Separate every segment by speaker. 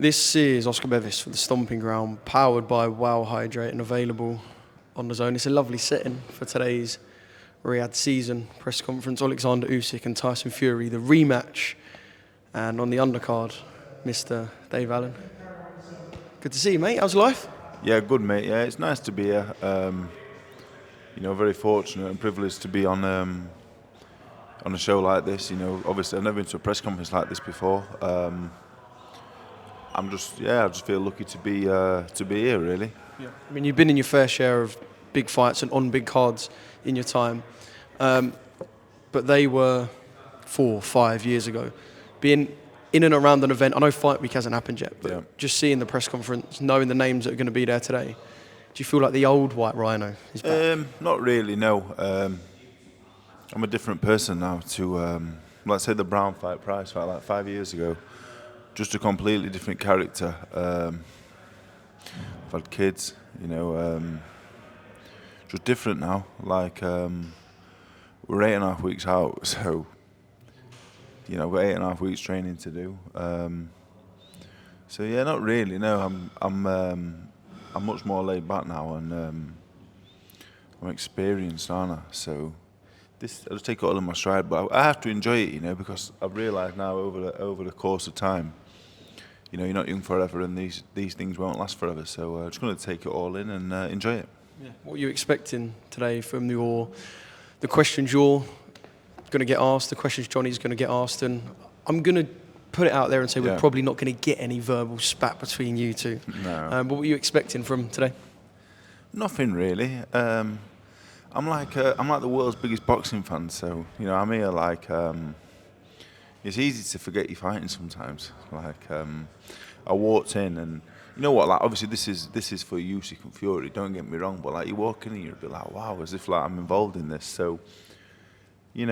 Speaker 1: This is Oscar Bevis for the Stomping Ground, powered by Wow Hydrate and available on DAZN. It's a lovely setting for today's DAZN press conference. Oleksandr Usyk and Tyson Fury, the rematch, and on the undercard, Mr. Dave Allen. Good to see you, mate. How's life?
Speaker 2: Yeah, good, mate. Yeah, it's nice to be here. Very fortunate and privileged to be on a show like this. Obviously I've never been to a press conference like this before. I just feel lucky to be here, really.
Speaker 1: Yeah. I mean, you've been in your fair share of big fights and on big cards in your time, but they were 4 or 5 years ago. Being in and around an event, I know Fight Week hasn't happened yet, but just seeing the press conference, knowing the names that are going to be there today, do you feel like the old White Rhino is back?
Speaker 2: Not really, no. I'm a different person now to, let's say, the Brown fight, Price fight, like 5 years ago. Just a completely different character. I've had kids, just different now. Like, we're 8.5 weeks out, so, we've got 8.5 weeks training to do. So yeah, not really. No, I'm much more laid back now, and I'm experienced, aren't I? So I just take it all in my stride, but I have to enjoy it, because I've realised now over the course of time, you're not young forever, and these things won't last forever. So I'm just going to take it all in and enjoy it.
Speaker 1: Yeah. What are you expecting today from the questions you're going to get asked, the questions Johnny's going to get asked, and I'm going to put it out there and say we're probably not going to get any verbal spat between you two.
Speaker 2: No.
Speaker 1: But what are you expecting from today?
Speaker 2: Nothing really. I'm like the world's biggest boxing fan, so I'm here like. It's easy to forget you're fighting sometimes. Like I walked in, and you know what? Like obviously this is for Usyk and Fury. Don't get me wrong, but like you walk in and you're a bit like, wow, as if like I'm involved in this. So I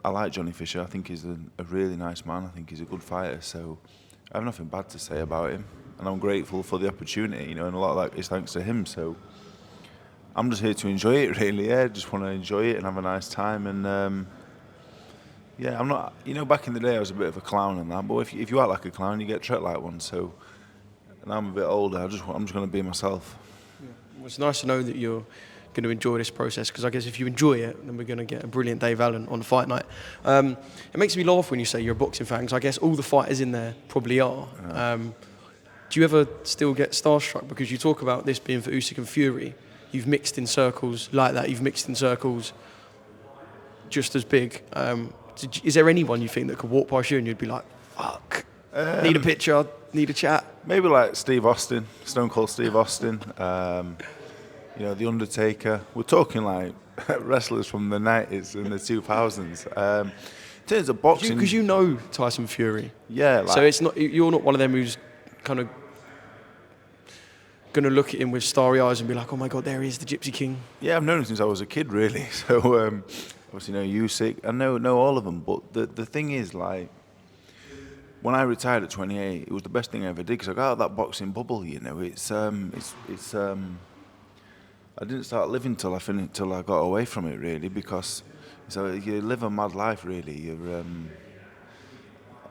Speaker 2: like Johnny Fisher. I think he's a really nice man. I think he's a good fighter. So I have nothing bad to say about him, and I'm grateful for the opportunity. And a lot of that is thanks to him. So I'm just here to enjoy it, really. Yeah, just want to enjoy it and have a nice time. And I'm not. Back in the day, I was a bit of a clown and that. But if you act like a clown, you get treated like one. So now I'm a bit older. I'm just going to be myself.
Speaker 1: Yeah. Well, it's nice to know that you're going to enjoy this process, because I guess if you enjoy it, then we're going to get a brilliant Dave Allen on fight night. It makes me laugh when you say you're a boxing fan, because I guess all the fighters in there probably are. Do you ever still get starstruck? Because you talk about this being for Usyk and Fury. You've mixed in circles like that. You've mixed in circles just as big. Is there anyone you think that could walk past you and you'd be like, fuck, need a picture, need a chat?
Speaker 2: Maybe like Steve Austin, Stone Cold Steve Austin, The Undertaker. We're talking like wrestlers from the 90s and the 2000s. In terms of boxing...
Speaker 1: Because you know Tyson Fury.
Speaker 2: Yeah.
Speaker 1: So you're not one of them who's kind of going to look at him with starry eyes and be like, oh my God, there he is, the Gypsy King.
Speaker 2: Yeah, I've known him since I was a kid, really. So... Obviously, Usyk. I know all of them, but the thing is, like, when I retired at 28, it was the best thing I ever did, because I got out of that boxing bubble. It's I didn't start living till I got away from it, really, because you live a mad life, really.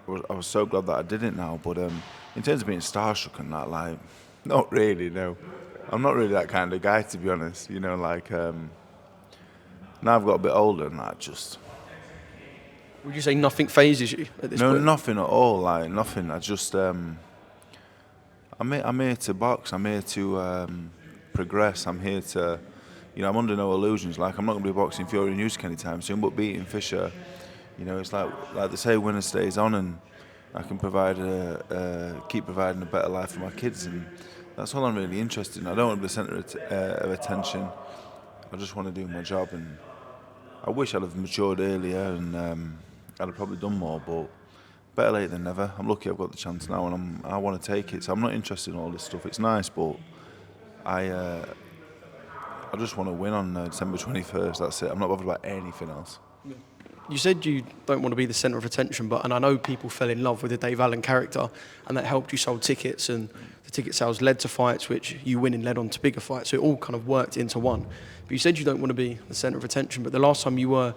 Speaker 2: I was so glad that I did it now, but in terms of being starstruck and that, like, not really. No, I'm not really that kind of guy, to be honest. Now I've got a bit older, and that just...
Speaker 1: Would you say nothing phases you at this point?
Speaker 2: No, nothing at all. Like nothing. I just I'm here to box. I'm here to progress. I'm here to, I'm under no illusions. Like I'm not going to be boxing Fury and Usyk anytime soon, but beating Fisher, it's like they say, winner stays on, and I can keep providing a better life for my kids, and that's all I'm really interested in. I don't want to be the centre of attention. I just want to do my job, and I wish I'd have matured earlier, and I'd have probably done more, but better late than never. I'm lucky I've got the chance now, and I want to take it. So I'm not interested in all this stuff. It's nice, but I just want to win on December 21st. That's it. I'm not bothered about anything else.
Speaker 1: You said you don't want to be the centre of attention, and I know people fell in love with the Dave Allen character, and that helped you sold tickets, and the ticket sales led to fights, which you winning led on to bigger fights. So it all kind of worked into one. But you said you don't want to be the centre of attention, but the last time you were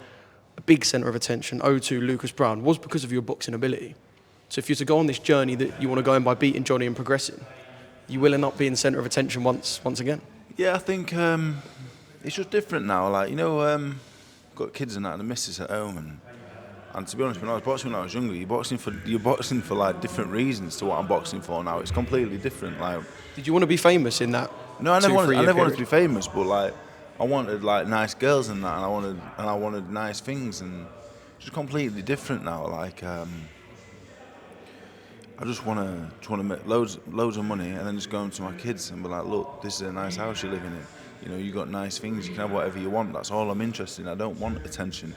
Speaker 1: a big centre of attention, 0-2 Lucas Brown, was because of your boxing ability. So if you're to go on this journey that you want to go in by beating Johnny and progressing, you will end up being centre of attention once again.
Speaker 2: Yeah, I think it's just different now. Like, you know, got kids and that, and the missus at home, and to be honest, when I was boxing when I was younger, you're boxing for like different reasons to what I'm boxing for now. It's completely different. Like,
Speaker 1: did you want to be famous in that?
Speaker 2: No, I never wanted to be famous, but like I wanted like nice girls and that, and I wanted nice things, and it's just completely different now. Like I just want to make loads of money, and then just go home to my kids and be like, look, this is a nice house you're living in. You know, you got nice things. You can have whatever you want. That's all I'm interested in. I don't want attention.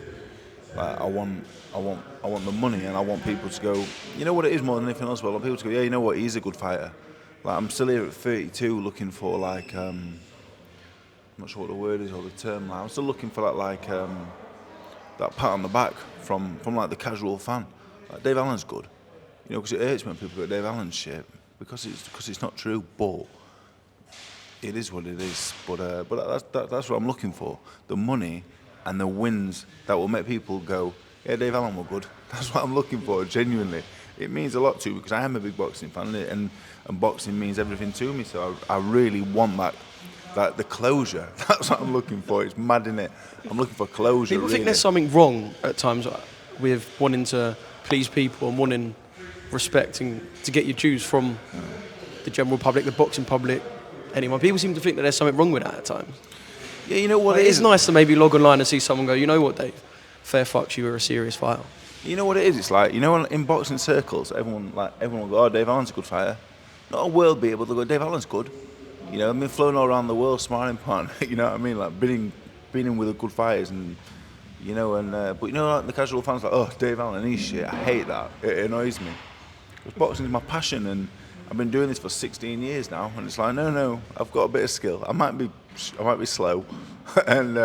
Speaker 2: Like I want the money, and I want people to go. You know what it is more than anything else. Well, I want people to go. Yeah, you know what? He's a good fighter. Like I'm still here at 32, looking for like I'm not sure what the word is or the term. Like, I'm still looking for that pat on the back from like the casual fan. Like Dave Allen's good, you know, because it hurts when people go Dave Allen's shit because it's not true, but it is what it is. But that's what I'm looking for: the money and the wins that will make people go, yeah, Dave Allen were good. That's what I'm looking for, genuinely. It means a lot to me because I am a big boxing fan, and boxing means everything to me. So I really want that the closure. That's what I'm looking for. It's mad, innit? I'm looking for closure.
Speaker 1: People
Speaker 2: really.
Speaker 1: think there's something wrong at times with wanting to please people and wanting respect and to get your dues from the general public, the boxing public, anyone. People seem to think that there's something wrong with that at times.
Speaker 2: Yeah, you know what?
Speaker 1: It is nice to maybe log online and see someone go, you know what, Dave? Fair fucks, you were a serious fighter.
Speaker 2: You know what it is? It's like, you know, in boxing circles, everyone will go, oh, Dave Allen's a good fighter. Not a world beater, but they'll go, Dave Allen's good. You know, I've been flown all around the world, sparring partner. You know what I mean? Like being in with the good fighters, and you know, but you know, like the casual fans, like, oh, Dave Allen, he's shit. I hate that. It annoys me. Because boxing is my passion, and I've been doing this for 16 years now, and it's like, no, I've got a bit of skill. I might be slow, and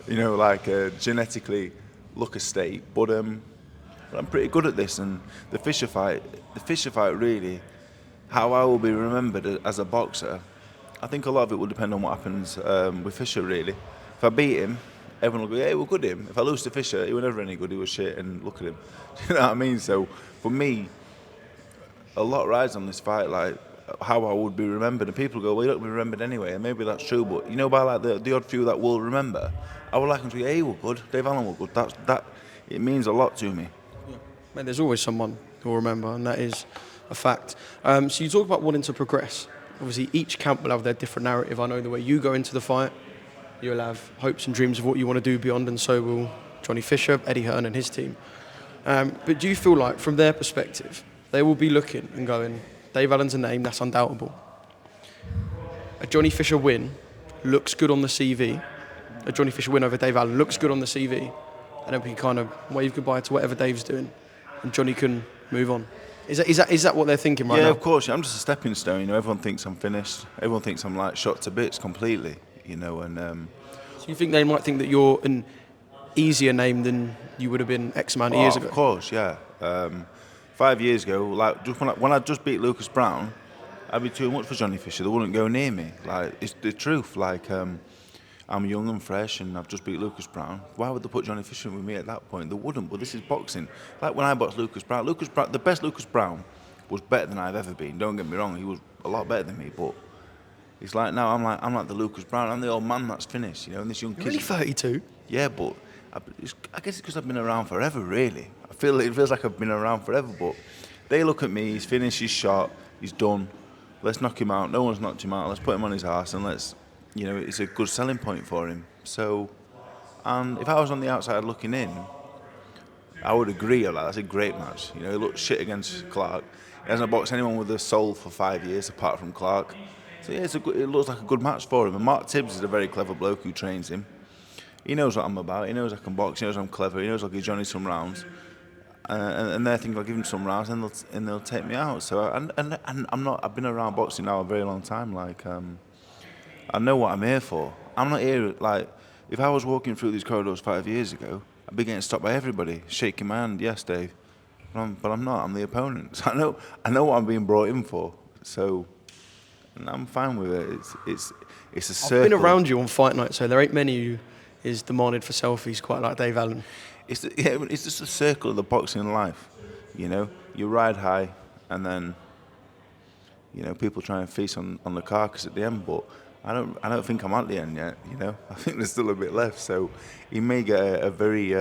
Speaker 2: you know, like genetically look a state, but I'm pretty good at this. And the Fisher fight really, how I will be remembered as a boxer, I think a lot of it will depend on what happens with Fisher, really. If I beat him, everyone will go, yeah, we're good at him. If I lose to Fisher, he was never any good, he was shit, and look at him. You know what I mean? So for me, a lot rides on this fight, like how I would be remembered. And people go, well, you don't be remembered anyway, and maybe that's true, but you know, by like the odd few that will remember, I would like them to go, yeah, he was good, Dave Allen was good. That it means a lot to me.
Speaker 1: Yeah. Man, there's always someone who'll remember, and that is a fact. So you talk about wanting to progress. Obviously, each camp will have their different narrative. I know the way you go into the fight, you'll have hopes and dreams of what you want to do beyond, and so will Johnny Fisher, Eddie Hearn and his team. But do you feel like, from their perspective, they will be looking and going, Dave Allen's a name, that's undoubtable. A Johnny Fisher win looks good on the CV. A Johnny Fisher win over Dave Allen looks good on the CV. And then we can kind of wave goodbye to whatever Dave's doing, and Johnny can move on. Is that what they're thinking right now?
Speaker 2: Yeah, of course. I'm just a stepping stone. You know, everyone thinks I'm finished. Everyone thinks I'm like shot to bits completely. You know, and
Speaker 1: so you think they might think that you're an easier name than you would have been X amount of years ago?
Speaker 2: Of course, yeah. 5 years ago, like just when I just beat Lucas Brown, I'd be too much for Johnny Fisher. They wouldn't go near me. Like, it's the truth. Like, I'm young and fresh, and I've just beat Lucas Brown. Why would they put Johnny Fisher with me at that point? They wouldn't. But this is boxing. Like when I boxed Lucas Brown, the best Lucas Brown was better than I've ever been. Don't get me wrong, he was a lot better than me. But it's like now I'm like the Lucas Brown. I'm the old man that's finished. You know, and this young kid.
Speaker 1: You're only 32.
Speaker 2: Yeah, but I guess it's because I've been around forever. Really, it feels like I've been around forever. But they look at me. He's finished. He's shot. He's done. Let's knock him out. No one's knocked him out. Let's put him on his arse and let's. You know, it's a good selling point for him. So, and if I was on the outside looking in, I would agree. Like, that's a great match. You know, he looked shit against Clark. He hasn't boxed anyone with a soul for 5 years apart from Clark. So yeah, it looks like a good match for him. And Mark Tibbs is a very clever bloke who trains him. He knows what I'm about. He knows I can box. He knows I'm clever. He knows I'll give Johnny some rounds. And they're thinking I'll give him some rounds and they'll take me out. So and I'm not. I've been around boxing now a very long time. Like. I know what I'm here for. I'm not here, like, if I was walking through these corridors 5 years ago, I'd be getting stopped by everybody, shaking my hand, yes, Dave. But I'm not, I'm the opponent. So I know what I'm being brought in for. So, and I'm fine with it. It's a circle.
Speaker 1: I've been around you on fight night, so there ain't many who is demanded for selfies quite like Dave Allen.
Speaker 2: It's just a circle of the boxing life, you know. you ride high, and then people try and feast on the carcass at the end. But I don't think I'm at the end yet. I think there's still a bit left. So he may get a very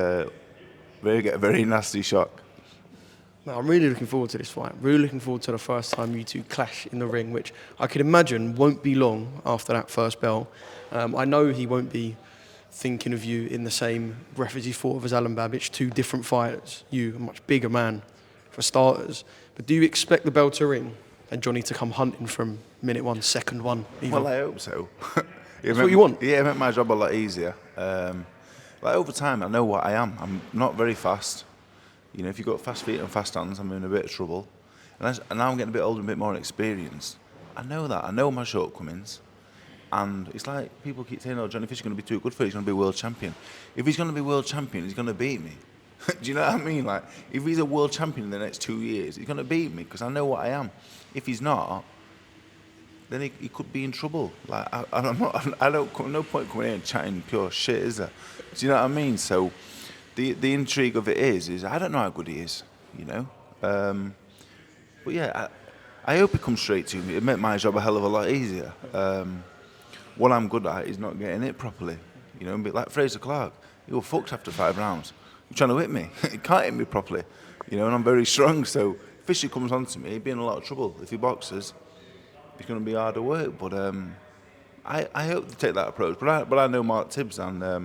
Speaker 2: nasty shock.
Speaker 1: No, I'm really looking forward to this fight. Really looking forward to the first time you two clash in the ring, which I can imagine won't be long after that first bell. I know he won't be thinking of you in the same breath as he thought of as Alan Babbage. Two different fighters. You, a much bigger man, for starters. But do you expect the bell to ring and Johnny to come hunting from minute 1, second 1? Even?
Speaker 2: Well, I hope so.
Speaker 1: That's what you want?
Speaker 2: Yeah, it made my job a lot easier. Over time, I know what I am. I'm not very fast. If you've got fast feet and fast hands, I'm in a bit of trouble. And now I'm getting a bit older and a bit more experienced. I know that. I know my shortcomings. And it's like people keep saying, oh, Johnny Fisher's going to be too good for it. He's going to be world champion. If he's going to be world champion, he's going to beat me. Do you know what I mean? Like, if he's a world champion in the next 2 years, he's going to beat me because I know what I am. If he's not, then he could be in trouble. Like, no point coming in and chatting pure shit, is there? Do you know what I mean? So the intrigue of it is I don't know how good he is, but yeah, I hope he comes straight to me. It made my job a hell of a lot easier. What I'm good at is not getting it properly. A bit like Fraser Clark. He got fucked after 5 rounds. He's trying to hit me. He can't hit me properly. And I'm very strong. So if Fisher comes on to me, he'd be in a lot of trouble. If he boxes, it's going to be harder work. But I hope to take that approach. But I know Mark Tibbs, and I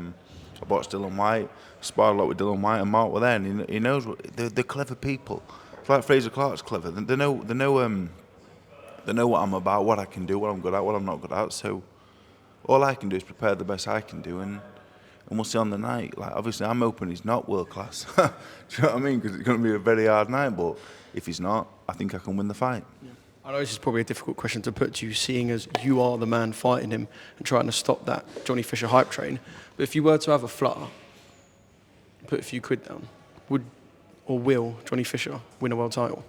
Speaker 2: boxed Dylan White, sparred a lot with Dylan White, and Mark were there, and he knows they're clever people. It's like Fraser Clark's clever. They know what I'm about, what I can do, what I'm good at, what I'm not good at. So all I can do is prepare the best I can do, and we'll see on the night. Like, obviously, I'm hoping he's not world class. Do you know what I mean? Because it's going to be a very hard night. But if he's not, I think I can win the fight. Yeah.
Speaker 1: I know this is probably a difficult question to put to you, seeing as you are the man fighting him and trying to stop that Johnny Fisher hype train. But if you were to have a flutter, put a few quid down, would or will Johnny Fisher win a world title?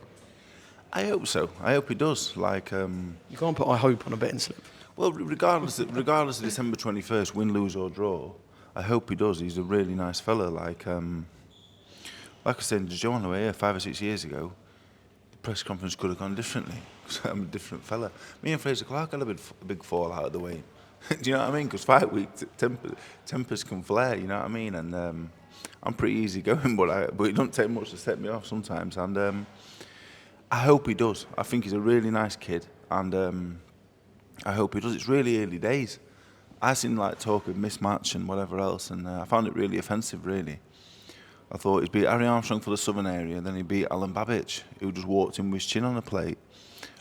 Speaker 2: I hope so. I hope he does.
Speaker 1: You can't put "I hope" on a betting slip.
Speaker 2: Well, regardless of December 21st, win, lose or draw, I hope he does. He's a really nice fella. Like I said to Joe on the way here 5 or 6 years ago, the press conference could have gone differently because I'm a different fella. Me and Fraser Clark had a big fall out of the way. Do you know what I mean? Because fight week, tempers can flare. You know what I mean? And I'm pretty easy going, but it don't take much to set me off sometimes. And I hope he does. I think he's a really nice kid, and I hope he does. It's really early days. I seen talk of mismatch and whatever else, and I found it really offensive. Really, I thought he'd beat Harry Armstrong for the Southern area, then he beat Alan Babbage, who just walked in with his chin on a plate.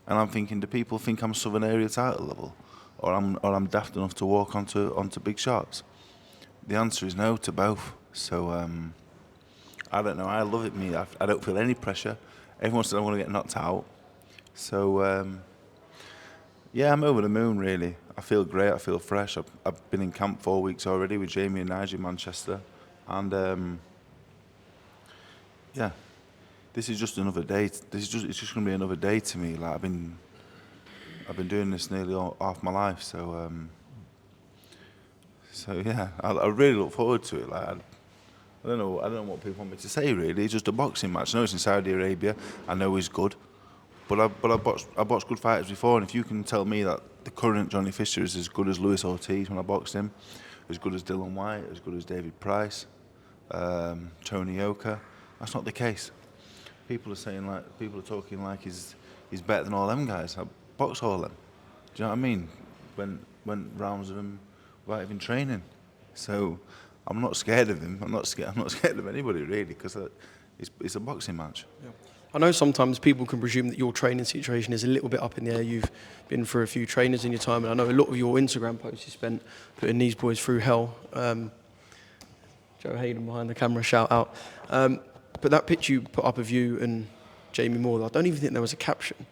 Speaker 2: And I'm thinking, do people think I'm Southern area title level, or I'm daft enough to walk onto big shots? The answer is no to both. So I don't know. I love it. I don't feel any pressure. Everyone said I want to get knocked out. So yeah, I'm over the moon really. I feel great. I feel fresh. I've been in camp 4 weeks already with Jamie and Nigel in Manchester, and yeah, this is just another day. It's just going to be another day to me. Like I've been doing this nearly half my life. So yeah, I really look forward to it. Like I don't know what people want me to say really. It's just a boxing match. I know it's in Saudi Arabia. I know he's good. But I boxed good fighters before, and if you can tell me that the current Johnny Fisher is as good as Luis Ortiz when I boxed him, as good as Dylan White, as good as David Price, Tony Yoka, that's not the case. People are talking like he's better than all them guys. I boxed all them. Do you know what I mean? Went rounds of him without even training. So I'm not scared of him. I'm not scared of anybody really, because it's a boxing match. Yeah.
Speaker 1: I know sometimes people can presume that your training situation is a little bit up in the air. You've been through a few trainers in your time, and I know a lot of your Instagram posts you spent putting these boys through hell. Joe Hayden behind the camera, shout out. But that picture you put up of you and Jamie Moore, I don't even think there was a caption,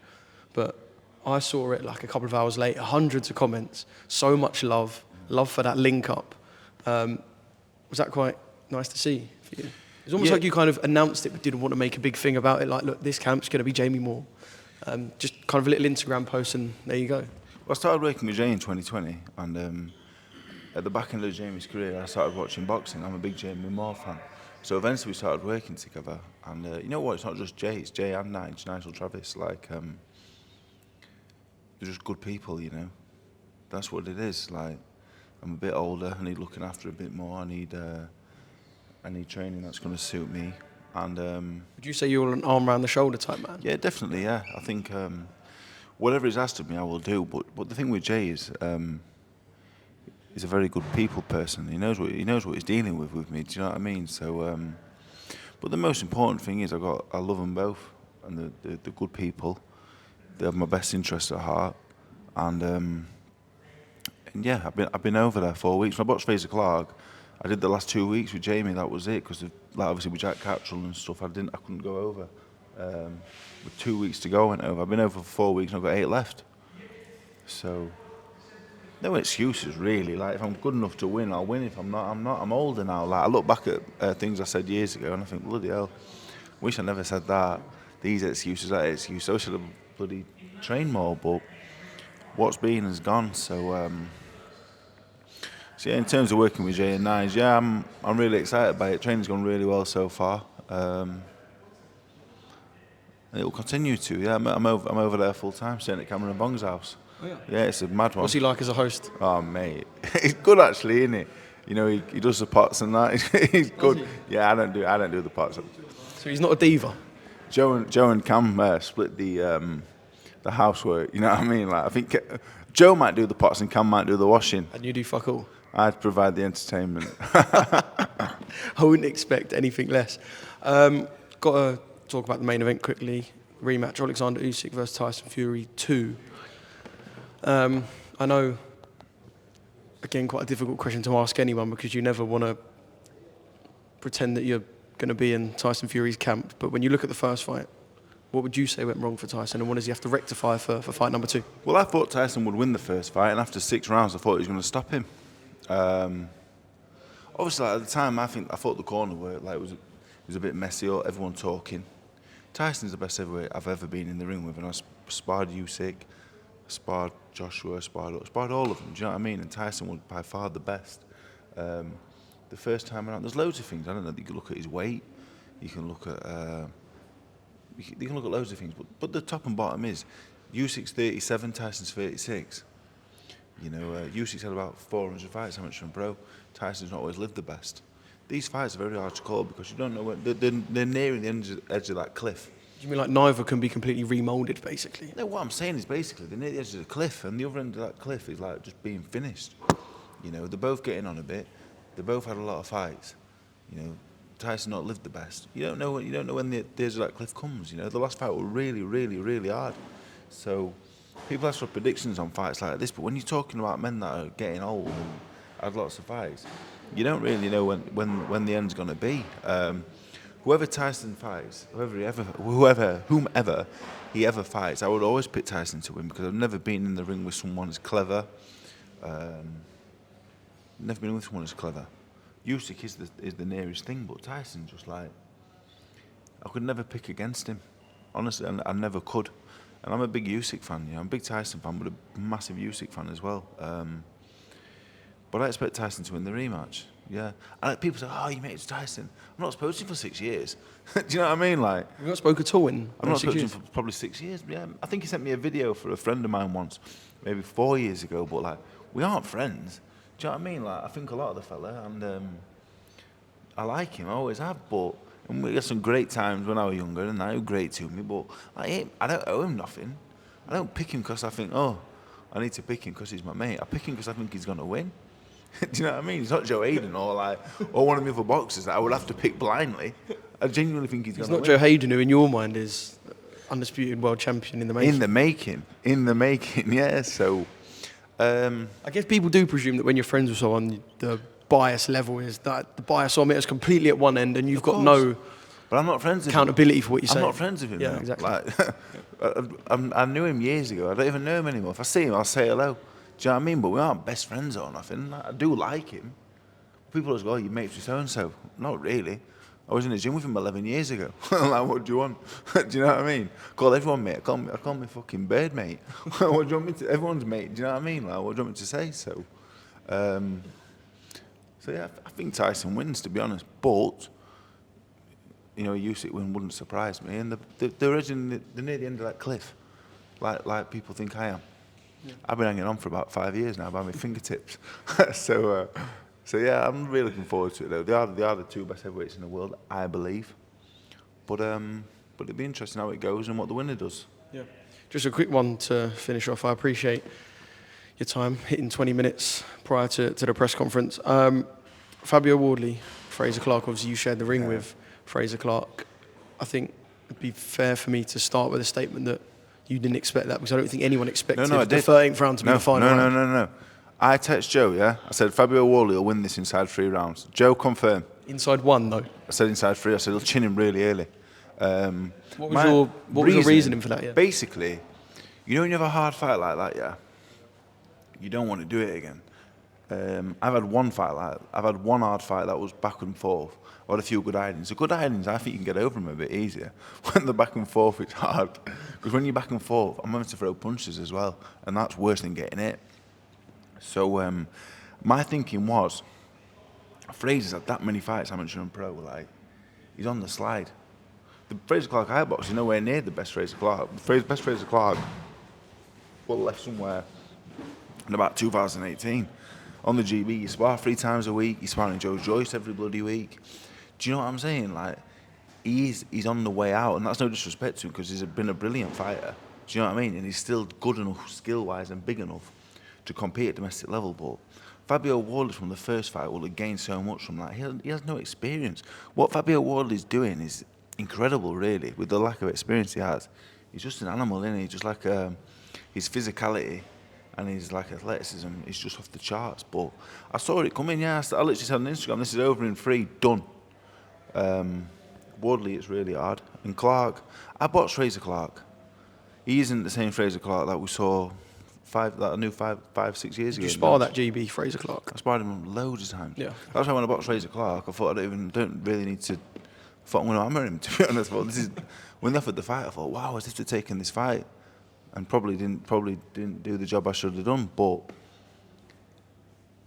Speaker 1: but I saw it like a couple of hours later, hundreds of comments, so much love for that link up. Was that quite nice to see for you? It's almost like you kind of announced it but didn't want to make a big thing about it, like, look, this camp's going to be Jamie Moore. Just kind of a little Instagram post and there you go.
Speaker 2: Well, I started working with Jay in 2020, and at the back end of Jamie's career I started watching boxing. I'm a big Jamie Moore fan. So eventually we started working together, and you know what? It's not just Jay; it's Jay and Nigel Travis. Like, they're just good people, you know. That's what it is. Like, I'm a bit older. I need looking after a bit more. I need training that's going to suit me. And
Speaker 1: Would you say you're an arm around the shoulder type man?
Speaker 2: yeah, definitely. Yeah, I think whatever is asked of me, I will do. But the thing with Jay is, he's a very good people person. He knows what he's dealing with me. Do you know what I mean? So, but the most important thing is I love them both, and they're good people. They have my best interest at heart, and yeah, I've been over there 4 weeks. When I boxed Fraser Clark, I did the last 2 weeks with Jamie. That was it, because like obviously with Jack Cattrall and stuff, I couldn't go over. With 2 weeks to go, I went over. I've been over for 4 weeks, and I've got 8 left. So no excuses really. Like, if I'm good enough to win, I'll win. If I'm not, I'm not. I'm older now. Like, I look back at things I said years ago, and I think, bloody hell, wish I never said that. These excuses, that excuse. I should have bloody trained more. But what's been has gone. So. So yeah, in terms of working with Jay and Nige, yeah, I'm really excited by it. Training's gone really well so far. And it will continue to. Yeah, I'm over there full time, staying at Cameron Bong's house.
Speaker 1: Oh, yeah.
Speaker 2: Yeah, it's a mad one.
Speaker 1: What's he like as a host?
Speaker 2: Oh mate, he's good actually, isn't he? You know, he does the pots and that. He's good. Yeah, I don't do the pots.
Speaker 1: So he's not a diva.
Speaker 2: Joe and Cam split the housework. You know what I mean? Like, I think Joe might do the pots and Cam might do the washing.
Speaker 1: And you do fuck all.
Speaker 2: I'd provide the entertainment.
Speaker 1: I wouldn't expect anything less. Got to talk about the main event quickly. Rematch: Oleksandr Usyk versus Tyson Fury 2. I know, again, quite a difficult question to ask anyone, because you never want to pretend that you're going to be in Tyson Fury's camp. But when you look at the first fight, what would you say went wrong for Tyson, and what does he have to rectify for fight number 2?
Speaker 2: Well, I thought Tyson would win the first fight, and after 6 rounds, I thought he was going to stop him. Obviously, like, at the time, I thought the corner worked. Like, it was a bit messy, everyone talking. Tyson's the best heavyweight I've ever been in the ring with, and I sparred Usyk, sparred Joshua, sparred all of them. Do you know what I mean? And Tyson was by far the best. The first time around, there's loads of things. I don't know. You can look at his weight. You can look at loads of things. But the top and bottom is Usyk's 37, Tyson's 36. You know, Usyk's had about 400 fights amateur and pro. Tyson's not always lived the best. These fights are very hard to call, because you don't know when they're nearing the edge of that cliff.
Speaker 1: Do you mean like neither can be completely remoulded, basically?
Speaker 2: No, what I'm saying is basically they're near the edge of the cliff, and the other end of that cliff is like just being finished. You know, they're both getting on a bit. They both had a lot of fights. You know, Tyson not lived the best. You don't know when the edge of that cliff comes. You know, the last fight was really, really, really hard. So people ask for predictions on fights like this, but when you're talking about men that are getting old and had lots of fights, you don't really know when the end's going to be. Whoever Tyson fights, whomever he ever fights, I would always pick Tyson to win, because I've never been in the ring with someone as clever. Never been with someone as clever. Usyk is the nearest thing, but Tyson, just like, I could never pick against him. Honestly, I never could. And I'm a big Usyk fan. You know, I'm a big Tyson fan, but a massive Usyk fan as well. But I expect Tyson to win the rematch. Yeah. And people say, "Oh, you mate, it's Tyson." I'm not spoken to him for 6 years. Do you know what I mean? Like,
Speaker 1: You've not spoken at all in
Speaker 2: I've not
Speaker 1: 6
Speaker 2: spoken to him
Speaker 1: years?
Speaker 2: for probably 6 years. Yeah. I think he sent me a video for a friend of mine once, maybe 4 years ago. But like, we aren't friends. Do you know what I mean? Like, I think a lot of the fella, and I like him. I always have. But and we had some great times when I was younger, and now he was great to me. But I don't owe him nothing. I don't pick him because I think, oh, I need to pick him because he's my mate. I pick him because I think he's going to win. Do you know what I mean? He's not Joe Hayden or one of the other boxers that I would have to pick blindly. I genuinely think he's going to win.
Speaker 1: It's not Joe Hayden, who in your mind is undisputed world champion in the making.
Speaker 2: In the making, yeah. So,
Speaker 1: I guess people do presume that when you're friends with someone, the bias level is that the bias meter is completely at one end, and you've got no
Speaker 2: but I'm not friends with
Speaker 1: accountability for what you say.
Speaker 2: I'm not friends with him.
Speaker 1: Yeah,
Speaker 2: now.
Speaker 1: exactly.
Speaker 2: Like, I knew him years ago. I don't even know him anymore. If I see him, I'll say hello. Do you know what I mean? But we aren't best friends or nothing. I do like him. People always go, "Oh, you mates with so-and-so." Not really. I was in the gym with him 11 years ago. Like, what do you want? Do you know what I mean? Call everyone mate. I call me fucking bird mate. What do you want me to? Everyone's mate. Do you know what I mean? Like, what do you want me to say? So yeah, I think Tyson wins, to be honest. But you know, a Usyk win wouldn't surprise me. And they're near the end of that cliff, like people think I am. Yeah. I've been hanging on for about 5 years now by my fingertips. So yeah, I'm really looking forward to it though. They are the two best heavyweights in the world, I believe. But it'd be interesting how it goes and what the winner does.
Speaker 1: Yeah. Just a quick one to finish off. I appreciate your time, hitting 20 minutes prior to the press conference. Fabio Wardley, Fraser Clark, obviously you shared the ring with Fraser Clark. I think it'd be fair for me to start with a statement that you didn't expect that, because I don't think anyone expected the 13th round to be the final round.
Speaker 2: No. I text Joe, yeah? I said, Fabio Wardley will win this inside 3 rounds. Joe confirmed.
Speaker 1: Inside 1, though?
Speaker 2: I said inside 3. I said, he'll chin him really early.
Speaker 1: What was your reasoning for that? Yeah?
Speaker 2: Basically, you know when you have a hard fight like that, yeah? You don't want to do it again. I've had one hard fight that was back and forth. I had a few good hidings. The good hidings, I think you can get over them a bit easier. When the back and forth, it's hard. Because when you're back and forth, I'm having to throw punches as well. And that's worse than getting hit. So my thinking was, Fraser's had that many fights, amateur and pro, like, he's on the slide. The Fraser Clark I box is nowhere near the best Fraser Clark. The best Fraser Clark left somewhere in about 2018. On the GB, you spar 3 times a week, you're sparring Joe Joyce every bloody week. Do you know what I'm saying? Like, he's on the way out, and that's no disrespect to him, because he's been a brilliant fighter. Do you know what I mean? And he's still good enough, skill-wise, and big enough to compete at domestic level. But Fabio Wardley from the first fight will have gained so much from that. He has no experience. What Fabio Wardley's doing is incredible, really, with the lack of experience he has. He's just an animal, isn't he? Just like his physicality and his like athleticism is just off the charts. But I saw it coming, yeah. I literally said on Instagram, this is over in 3, done. Wardley, it's really hard. And Clark, I boxed Fraser Clark. He isn't the same Fraser Clark that we saw five, 6 years ago.
Speaker 1: Did you spar that GB Fraser Clark?
Speaker 2: I sparred him loads of times.
Speaker 1: Yeah.
Speaker 2: That's why when I boxed Fraser Clark, I thought I don't really need to. I thought I'm going to hammer him, to be honest. But when they offered the fight, I thought, wow, as if they'd taken this fight, and probably didn't do the job I should have done. But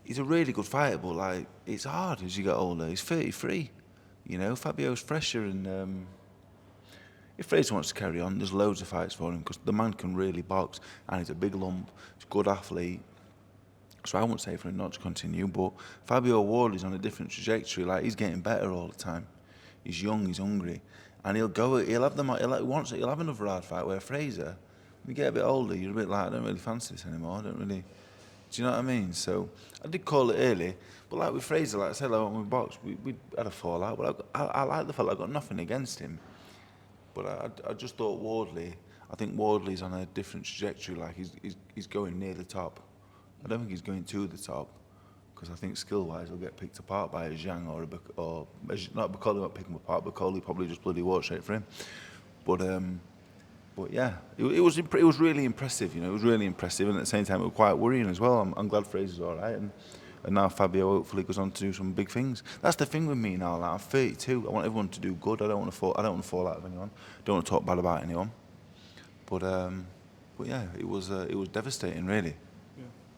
Speaker 2: he's a really good fighter. But like, it's hard as you get older. He's 33. You know, Fabio's fresher, and if Fraser wants to carry on, there's loads of fights for him, because the man can really box, and he's a big lump, he's a good athlete. So I won't say for him not to continue, but Fabio Wardley's on a different trajectory. Like, he's getting better all the time. He's young, he's hungry, and he'll have another hard fight. Where Fraser, when you get a bit older, you're a bit like, I don't really fancy this anymore. I don't really. Do you know what I mean? So I did call it early, but like with Fraser, like I said, like when we boxed, we had a fallout. But I like the fact I got nothing against him. But I just thought Wardley. I think Wardley's on a different trajectory. Like he's going near the top. I don't think he's going to the top, because I think skill-wise he'll get picked apart by a Zhang or not. Bacoli won't pick him apart. Bacoli probably just bloody walk straight for him. But yeah, it was really impressive. You know, it was really impressive, and at the same time it was quite worrying as well. I'm glad Fraser's all right, and now Fabio hopefully goes on to do some big things. That's the thing with me now. Like, I'm 32. I want everyone to do good. I don't want to fall out of anyone. I don't want to talk bad about anyone. But yeah, it was devastating, really.